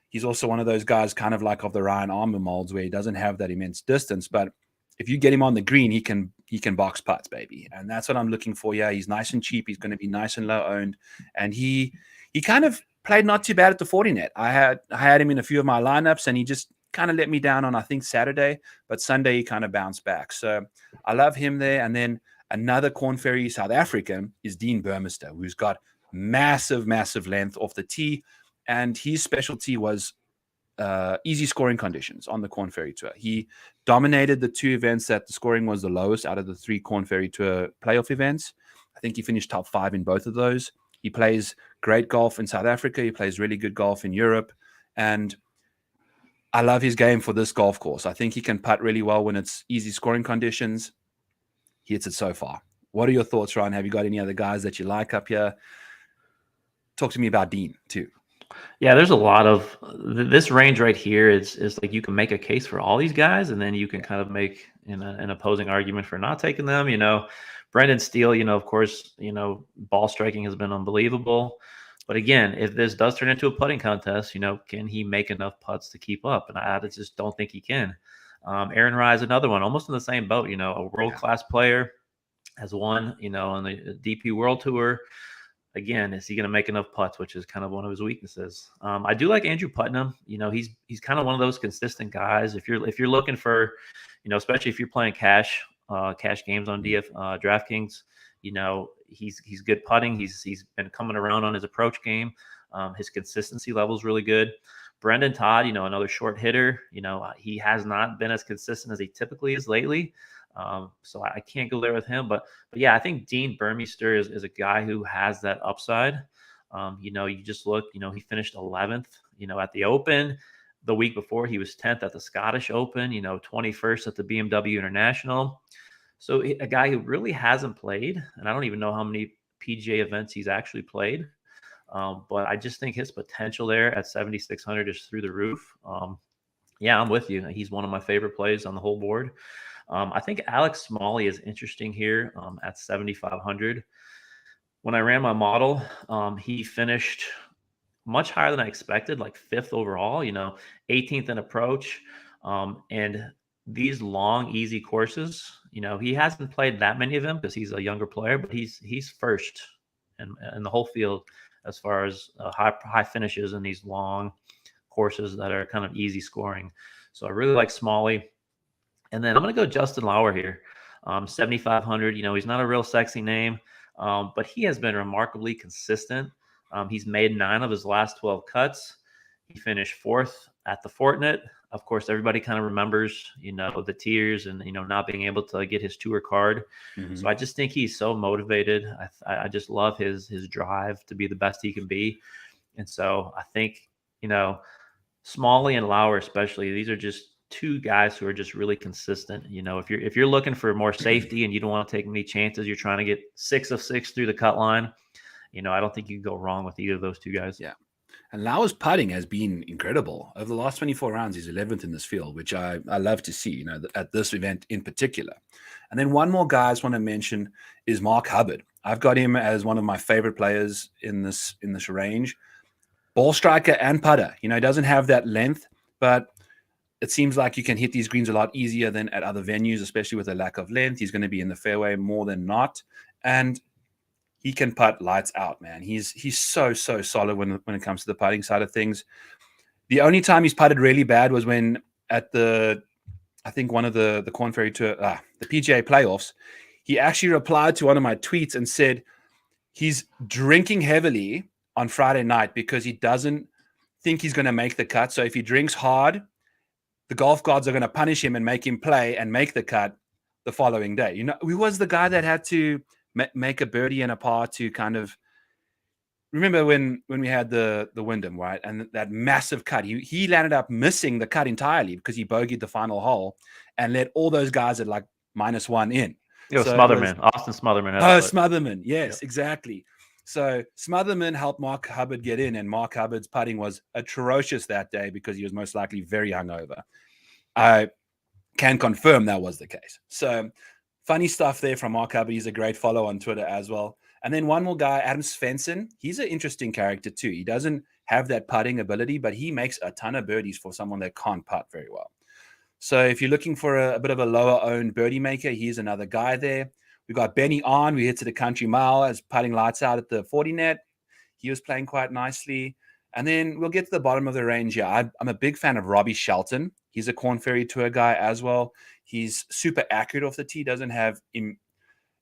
He's also one of those guys kind of like of the Ryan Armour molds where he doesn't have that immense distance, but if you get him on the green, he can box putts, baby. And that's what I'm looking for here. He's nice and cheap. He's going to be nice and low owned. And he kind of played not too bad at the 40 net. I had him in a few of my lineups, and he just kind of let me down on, I think, Saturday, but Sunday he kind of bounced back. So I love him there. And then another Corn Ferry South African is Dean Burmester, who's got massive length off the tee. And his specialty was easy scoring conditions on the Corn Ferry Tour. He dominated the two events that the scoring was the lowest out of the three Corn Ferry Tour playoff events. I think he finished top 5 in both of those. He plays great golf in South Africa. He plays really good golf in Europe. And I love his game for this golf course. I think he can putt really well when it's easy scoring conditions. He hits it so far. What are your thoughts, Ryan? Have you got any other guys that you like up here? Talk to me about Dean too. Yeah, there's a lot of this range right here is like you can make a case for all these guys, and then you can kind of make an opposing argument for not taking them. Brendan Steele, of course, ball striking has been unbelievable. But again, if this does turn into a putting contest, can he make enough putts to keep up? And I just don't think he can. Aaron Rai is another one, almost in the same boat. A world-class player, has won, on the DP World Tour. Again, is he going to make enough putts, which is kind of one of his weaknesses. I do like Andrew Putnam. He's kind of one of those consistent guys. If you're looking for, especially if you're playing cash games on DraftKings, he's good putting. He's been coming around on his approach game. His consistency level is really good. Brendan Todd, another short hitter. He has not been as consistent as he typically is lately. So I can't go there with him, but yeah, I think Dean Burmester is a guy who has that upside. You just look, he finished 11th, at the Open. The week before he was 10th at the Scottish Open, 21st at the BMW International. So a guy who really hasn't played, and I don't even know how many PGA events he's actually played. But I just think his potential there at 7,600 is through the roof. Yeah, I'm with you. He's one of my favorite plays on the whole board. I think Alex Smalley is interesting here at 7,500. When I ran my model, he finished much higher than I expected, like 5th overall, 18th in approach. And these long, easy courses, he hasn't played that many of them because he's a younger player, but he's first in the whole field as far as high finishes in these long courses that are kind of easy scoring. So I really like Smalley. And then I'm going to go Justin Lauer here, 7,500. He's not a real sexy name, but he has been remarkably consistent. He's made 9 of his last 12 cuts. He finished 4th at the Fortinet. Of course, everybody kind of remembers, the tears and, not being able to get his tour card. Mm-hmm. So I just think he's so motivated. I just love his drive to be the best he can be. And so I think, Smalley and Lauer especially, these are just 2 guys who are just really consistent. If you're looking for more safety and you don't want to take many chances, you're trying to get 6 of 6 through the cut line. I don't think you can go wrong with either of those 2 guys. Yeah. And Lauer's putting has been incredible. Over the last 24 rounds, he's 11th in this field, which I love to see, at this event in particular. And then one more guy I just want to mention is Mark Hubbard. I've got him as one of my favorite players in this range. Ball striker and putter. He doesn't have that length, but it seems like you can hit these greens a lot easier than at other venues, especially with a lack of length. He's going to be in the fairway more than not. And he can putt lights out, man. He's so solid when it comes to the putting side of things. The only time he's putted really bad was when at I think one of the Corn Ferry Tour, the PGA playoffs, he actually replied to one of my tweets and said he's drinking heavily on Friday night because he doesn't think he's going to make the cut. So if he drinks hard, the golf gods are going to punish him and make him play and make the cut the following day. He was the guy that had to make a birdie and a par to kind of remember when we had the Wyndham, right? And that massive cut, he landed up missing the cut entirely because he bogeyed the final hole and let all those guys at like -1 in. It was So it was Smotherman, Austin Smotherman. Had a putt. Smotherman, yes, Yep. exactly. So Smotherman helped Mark Hubbard get in, and Mark Hubbard's putting was atrocious that day because he was most likely very hungover. I can confirm that was the case. So funny stuff there from Mark Hubbard. He's a great follow on Twitter as well. And then one more guy, Adam Svensson. He's an interesting character too. He doesn't have that putting ability, but he makes a ton of birdies for someone that can't putt very well. So if you're looking for a bit of a lower owned birdie maker, here's another guy there. We've got Benny On, who hits at the country mile as putting lights out at the 40 net. He was playing quite nicely. And then we'll get to the bottom of the range here. I'm a big fan of Robbie Shelton. He's a Korn Ferry Tour guy as well. He's super accurate off the tee, doesn't have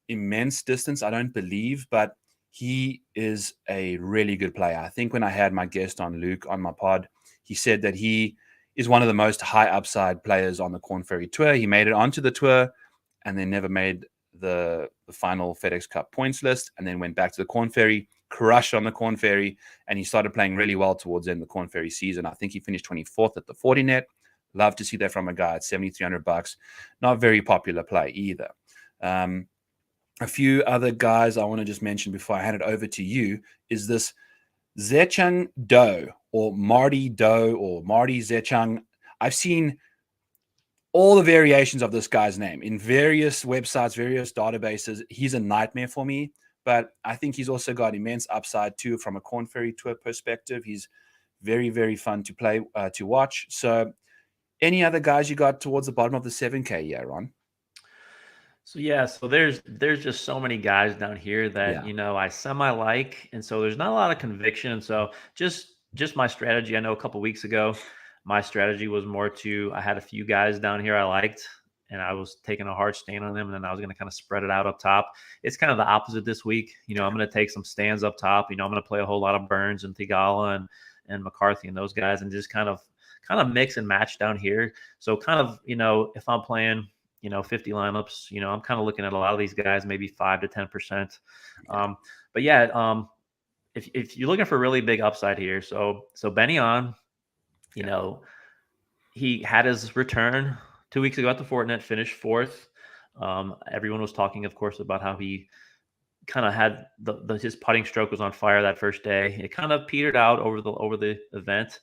immense distance, I don't believe, but he is a really good player. I think when I had my guest on, Luke, on my pod, he said that he is one of the most high upside players on the Korn Ferry Tour. He made it onto the tour and then never made the final FedEx Cup points list, and then went back to the Korn Ferry, crushed on the Korn Ferry, and he started playing really well towards the end of the Korn Ferry season. I think he finished 24th at the 40 net. Love to see that from a guy at $7,300. Not very popular play either. A few other guys I want to just mention before I hand it over to you is this Zechang Do, or Marty Do, or Marty Zechang. I've seen all the variations of this guy's name in various websites, various databases. He's a nightmare for me, but I think he's also got immense upside too from a Korn Ferry Tour perspective. He's very, very fun to play, to watch. So any other guys you got towards the bottom of the 7K here, Ron? So yeah, so there's just so many guys down here that I semi like, and so there's not a lot of conviction. And so just my strategy. I know a couple weeks ago, my strategy was more I had a few guys down here I liked, and I was taking a hard stand on them, and then I was going to kind of spread it out up top. It's kind of the opposite this week. I'm going to take some stands up top. I'm going to play a whole lot of Burns and Thigala and McCarthy and those guys, and just kind of mix and match down here. So kind of, if I'm playing 50 lineups, I'm kind of looking at a lot of these guys, maybe 5 to 10%. But yeah, if you're looking for really big upside here, so Benny On, he had his return 2 weeks ago at the Fortinet, finished fourth. Everyone was talking, of course, about how he kind of had his putting stroke was on fire that first day. It kind of petered out over the event.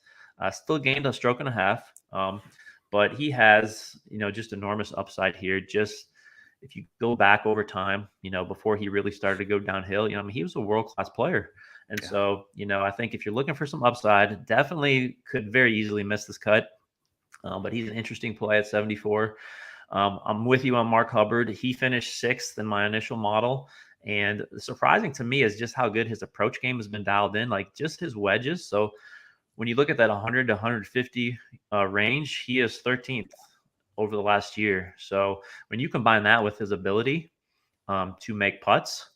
Still gained a stroke and a half. But he has, just enormous upside here. Just if you go back over time, before he really started to go downhill, he was a world-class player. And so, I think if you're looking for some upside, definitely could very easily miss this cut. But he's an interesting play at 74. I'm with you on Mark Hubbard. He finished 6th in my initial model. And surprising to me is just how good his approach game has been dialed in, like just his wedges. So when you look at that 100 to 150 range, he is 13th over the last year. So when you combine that with his ability to make putts,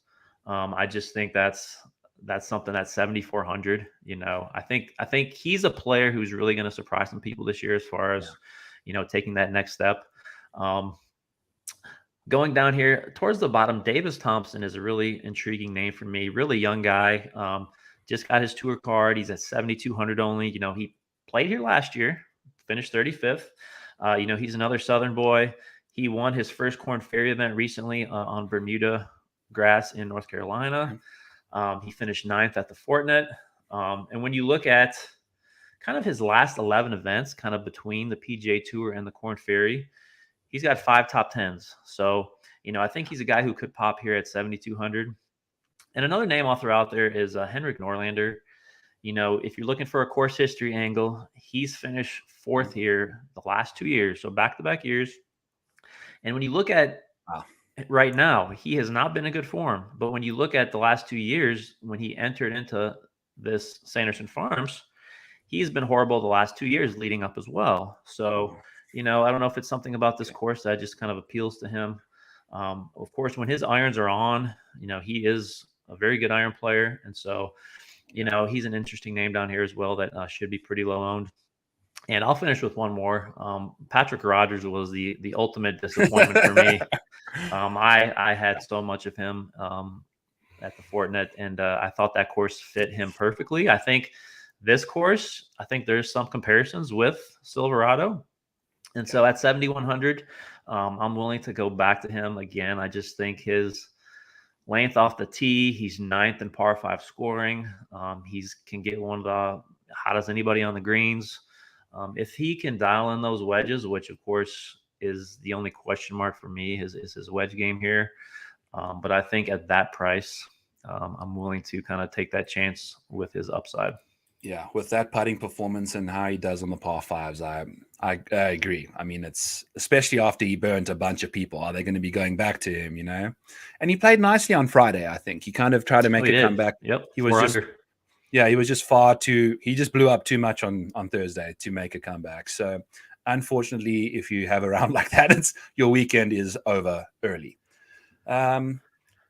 I just think that's something at 7,400. I think he's a player who's really going to surprise some people this year as far as taking that next step. Going down here towards the bottom, Davis Thompson is a really intriguing name for me. Really young guy. Just got his tour card. He's at 7,200 only. He played here last year, finished 35th. He's another Southern boy. He won his first Korn Ferry event recently on Bermuda grass in North Carolina. He finished 9th at the Fortinet. And when you look at kind of his last 11 events, kind of between the PGA Tour and the Korn Ferry, he's got 5 top 10s. So, I think he's a guy who could pop here at 7,200. And another name I'll throw out there is Henrik Norlander. If you're looking for a course history angle, he's finished 4th here the last 2 years, so back-to-back years. And when you look at right now, he has not been in good form. But when you look at the last 2 years, when he entered into this Sanderson Farms, he's been horrible the last 2 years leading up as well. So, I don't know if it's something about this course that just kind of appeals to him. Of course, when his irons are on, he is a very good iron player. And so, he's an interesting name down here as well that should be pretty low owned. And I'll finish with one more. Patrick Rogers was the ultimate disappointment for me. I had so much of him at the Fortinet, and I thought that course fit him perfectly. I think this course, I think there's some comparisons with Silverado, and so at 7,100, I'm willing to go back to him again. I just think his length off the tee, he's ninth in par 5 scoring. He's can get one of the hottest anybody on the greens. If he can dial in those wedges, which of course is the only question mark for me, is his wedge game here. But I think at that price, I'm willing to kind of take that chance with his upside. Yeah, with that putting performance and how he does on the par 5s, I agree. I mean, it's especially after he burnt a bunch of people. Are they going to be going back to him, And he played nicely on Friday, I think. He kind of tried to make a comeback. Yep, he was he was just he just blew up too much on Thursday to make a comeback. So unfortunately, if you have a round like that, your weekend is over early.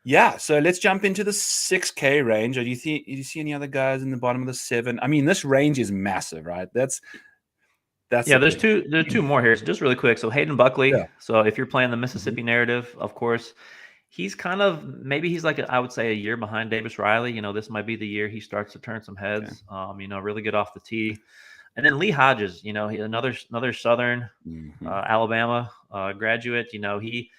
Yeah, so let's jump into the 6K range. Do you see any other guys in the bottom of the 7? I mean, this range is massive, right? That's there's two more here. So just really quick. So Hayden Buckley. Yeah. So if you're playing the Mississippi narrative, of course, he's kind of he's like I would say a year behind Davis Riley. This might be the year he starts to turn some heads. Okay. Really get off the tee. And then Lee Hodges, another Southern Alabama graduate. He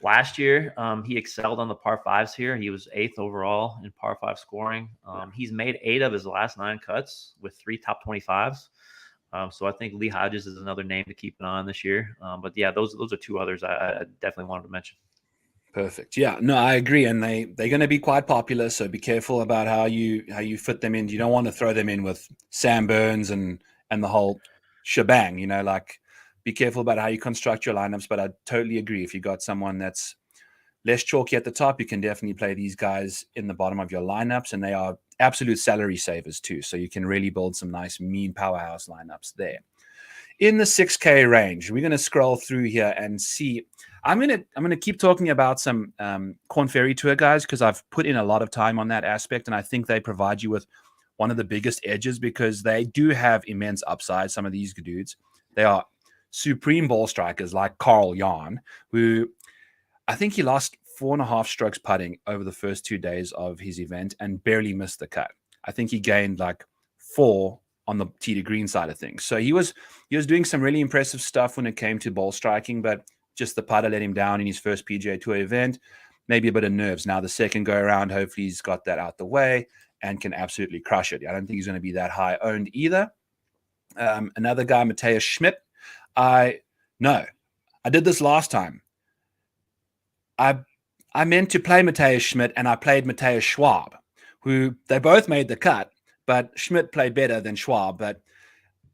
last year he excelled on the par 5s here. He was 8th overall in par 5 scoring. He's made 8 of his last 9 cuts with 3 top 25s. So I think Lee Hodges is another name to keep an eye on this year. But yeah, those are 2 others I definitely wanted to mention. Perfect. Yeah, no, I agree. And they're going to be quite popular. So be careful about how you fit them in. You don't want to throw them in with Sam Burns and the whole shebang, be careful about how you construct your lineups. But I totally agree. If you got someone that's less chalky at the top, you can definitely play these guys in the bottom of your lineups. And they are absolute salary savers too. So you can really build some nice mean powerhouse lineups there. In the 6K range, we're going to scroll through here and see. I'm gonna keep talking about some Korn Ferry Tour guys because I've put in a lot of time on that aspect, and I think they provide you with one of the biggest edges because they do have immense upside. Some of these dudes, they are supreme ball strikers like Carl Jahn, who I think he lost 4.5 strokes putting over the first 2 days of his event and barely missed the cut. I think he gained like 4 on the tee to green side of things. So he was doing some really impressive stuff when it came to ball striking, but just the putter let him down in his first PGA Tour event. Maybe a bit of nerves. Now the second go around, hopefully he's got that out the way and can absolutely crush it. I don't think he's going to be that high owned either. Another guy, Matthias Schmidt. I did this last time. I meant to play Matthias Schmidt and I played Matthias Schwab, who they both made the cut, but Schmidt played better than Schwab, but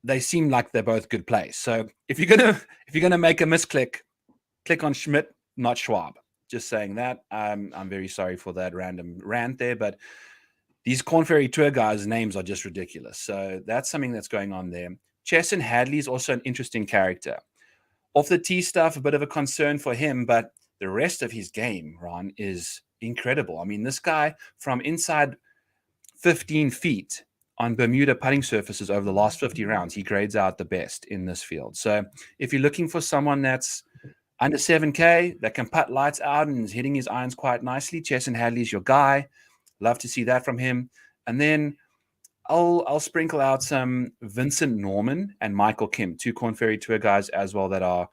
they seem like they're both good plays. So if you're gonna make a misclick, click on Schmidt, not Schwab. Just saying that. I'm very sorry for that random rant there, but these Korn Ferry Tour guys' names are just ridiculous. So that's something that's going on there. Chesson Hadley is also an interesting character. Off the tee stuff, a bit of a concern for him, but the rest of his game, Ron, is incredible. I mean, this guy from inside 15 feet on Bermuda putting surfaces over the last 50 rounds, he grades out the best in this field. So if you're looking for someone that's under 7K that can putt lights out and is hitting his irons quite nicely, Chesson Hadley's your guy. Love to see that from him. And then I'll sprinkle out some Vincent Norman and Michael Kim, 2 Korn Ferry Tour guys as well that are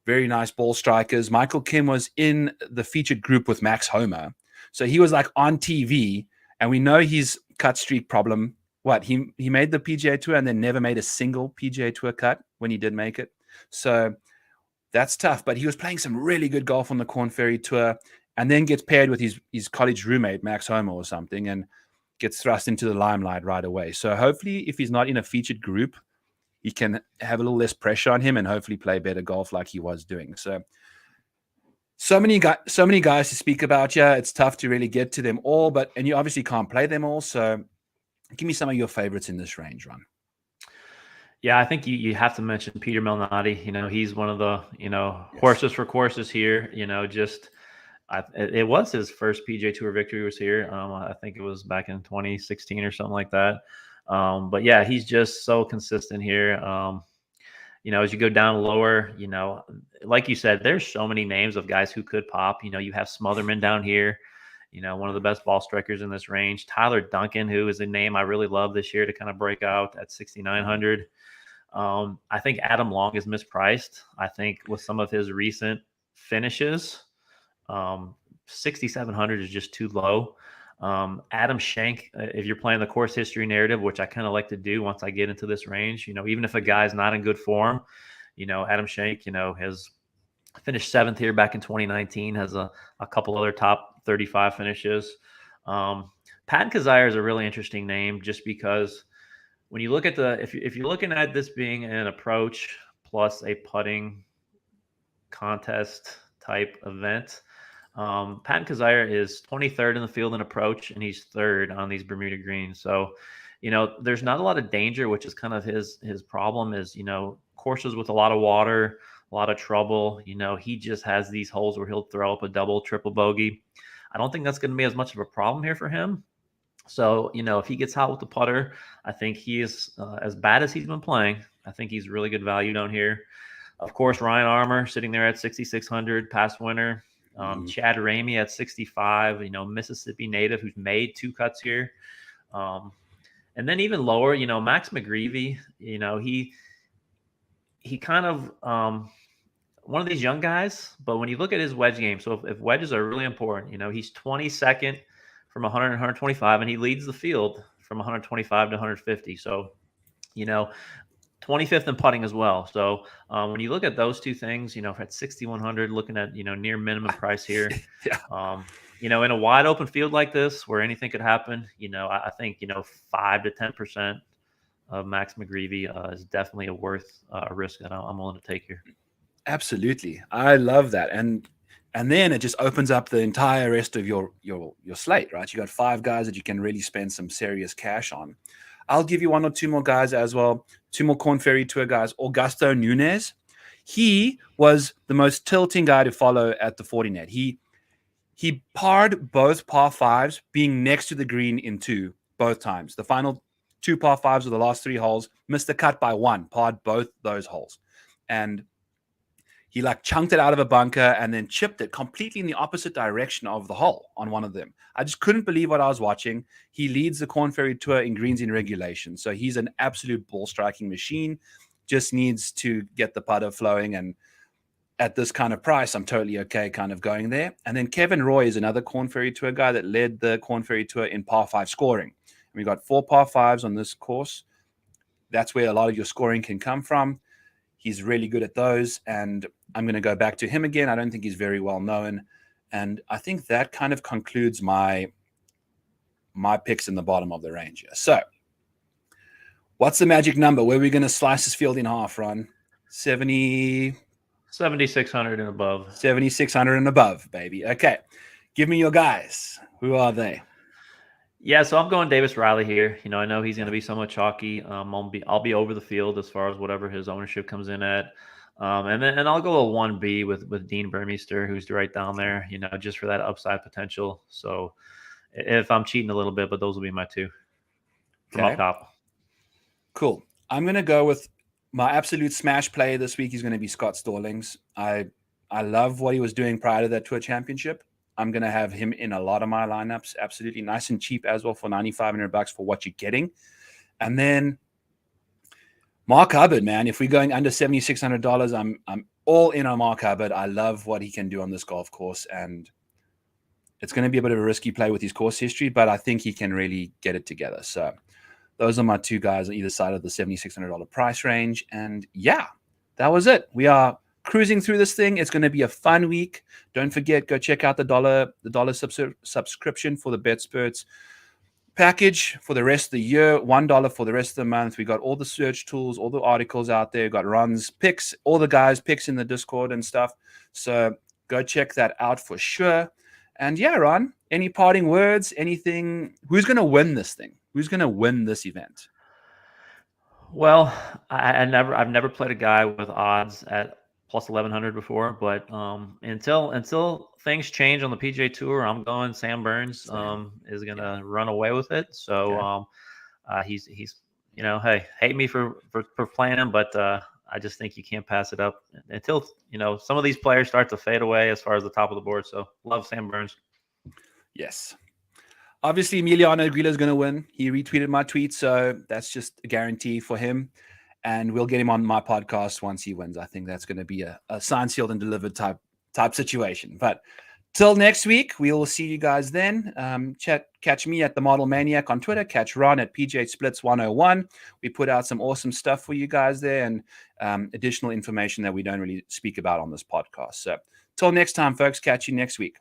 very nice ball strikers. Michael Kim was in the featured group with Max Homa. So he was like on TV, and we know his cut streak problem. He made the PGA Tour and then never made a single PGA Tour cut when he did make it. So that's tough, but he was playing some really good golf on the Korn Ferry Tour and then gets paired with his college roommate, Max Homa or something, and gets thrust into the limelight right away. So hopefully if he's not in a featured group, he can have a little less pressure on him and hopefully play better golf like he was doing. So many guys to speak about. Yeah, it's tough to really get to them all, and you obviously can't play them all. So give me some of your favorites in this range, Ron. Yeah, I think you have to mention Peter Malnati. He's one of the, horses for courses here. It was his first PGA Tour victory was here. I think it was back in 2016 or something like that. But yeah, he's just so consistent here. As you go down lower, like you said, there's so many names of guys who could pop. You have Smotherman down here. One of the best ball strikers in this range. Tyler Duncan, who is a name I really love this year to kind of break out at 6,900. I think Adam Long is mispriced. I think with some of his recent finishes, 6,700 is just too low. Adam Schenk, if you're playing the course history narrative, which I kind of like to do once I get into this range, even if a guy's not in good form, Adam Schenk, has finished 7th here back in 2019, has a couple other top 35 finishes. Patton Kizzire is a really interesting name just because when you look at if you're looking at this being an approach plus a putting contest type event, Patton Kizzire is 23rd in the field in approach, and he's 3rd on these Bermuda greens. So, there's not a lot of danger, which is kind of his problem is, courses with a lot of water, a lot of trouble. He just has these holes where he'll throw up a double, triple bogey. I don't think that's going to be as much of a problem here for him. So, if he gets hot with the putter, I think he is as bad as he's been playing. I think he's really good value down here. Of course, Ryan Armour sitting there at 6,600, past winner. Chad Ramey at 65, Mississippi native who's made 2 cuts here. And then even lower, Max McGreevy, he kind of one of these young guys, but when you look at his wedge game, so if wedges are really important, he's 22nd from 100 and 125, and he leads the field from 125 to 150. So, 25th in putting as well. So when you look at those two things, at 6,100, looking at, near minimum price here, yeah. In a wide open field like this where anything could happen, I think, 5 to 10% of Max McGreevy is definitely a risk that I'm willing to take here. Absolutely. I love that. And then it just opens up the entire rest of your slate, right? You got 5 guys that you can really spend some serious cash on. I'll give you 1 or 2 more guys as well. 2 more Corn Ferry Tour guys. Augusto Nunez. He was the most tilting guy to follow at the 40 net. He parred both par 5s, being next to the green in 2 both times. The final 2 par 5s of the last 3 holes, missed the cut by 1, parred both those holes. And he chunked it out of a bunker and then chipped it completely in the opposite direction of the hole on one of them. I just couldn't believe what I was watching. He leads the Corn Ferry Tour in greens in regulation. So he's an absolute ball striking machine. Just needs to get the putter flowing. And at this kind of price, I'm totally okay kind of going there. And then Kevin Roy is another Corn Ferry Tour guy that led the Corn Ferry Tour in par 5 scoring. And we got 4 par 5s on this course. That's where a lot of your scoring can come from. He's really good at those, and I'm going to go back to him again. I don't think he's very well known, and I think that kind of concludes my picks in the bottom of the range here. So what's the magic number? Where are we going to slice this field in half, Ron? 7,600 and above. 7,600 and above, baby. Okay, give me your guys. Who are they? Yeah, so I'm going Davis Riley here. I know he's going to be somewhat chalky. I'll be over the field as far as whatever his ownership comes in at, and I'll go a 1B with Dean Burmeister, who's right down there. Just for that upside potential. So if I'm cheating a little bit, but those will be my 2 from up top. Cool. I'm going to go with my absolute smash play this week. He's going to be Scott Stallings. I love what he was doing prior to that Tour Championship. I'm going to have him in a lot of my lineups. Absolutely nice and cheap as well for $9,500 for what you're getting. And then Mark Hubbard, man, if we're going under $7,600, I'm all in on Mark Hubbard. I love what he can do on this golf course, and it's going to be a bit of a risky play with his course history, but I think he can really get it together. So those are my 2 guys on either side of the $7,600 price range. And yeah, that was it. We are cruising through this thing. It's going to be a fun week. Don't forget, go check out the dollar subscription for the Betsperts package for the rest of the year. $1 for the rest of the month. We got all the search tools, all the articles out there. We got Ron's picks, all the guys' picks in the Discord and stuff. So go check that out for sure. And yeah, Ron, any parting words? Anything? Who's going to win this thing? Who's going to win this event? Well, I've never played a guy with odds at plus 1,100 before, but until things change on the PGA Tour, I'm going Sam Burns is going to run away with it. So he's hey, hate me for playing him, but I just think you can't pass it up until some of these players start to fade away as far as the top of the board. So love Sam Burns. Yes. Obviously, Emiliano Grillo is going to win. He retweeted my tweet, so that's just a guarantee for him. And we'll get him on my podcast once he wins. I think that's going to be a signed, sealed, and delivered type situation. But till next week, we will see you guys then. Catch me at the Model Maniac on Twitter. Catch Ron at PGA Splits 101. We put out some awesome stuff for you guys there and additional information that we don't really speak about on this podcast. So till next time, folks, catch you next week.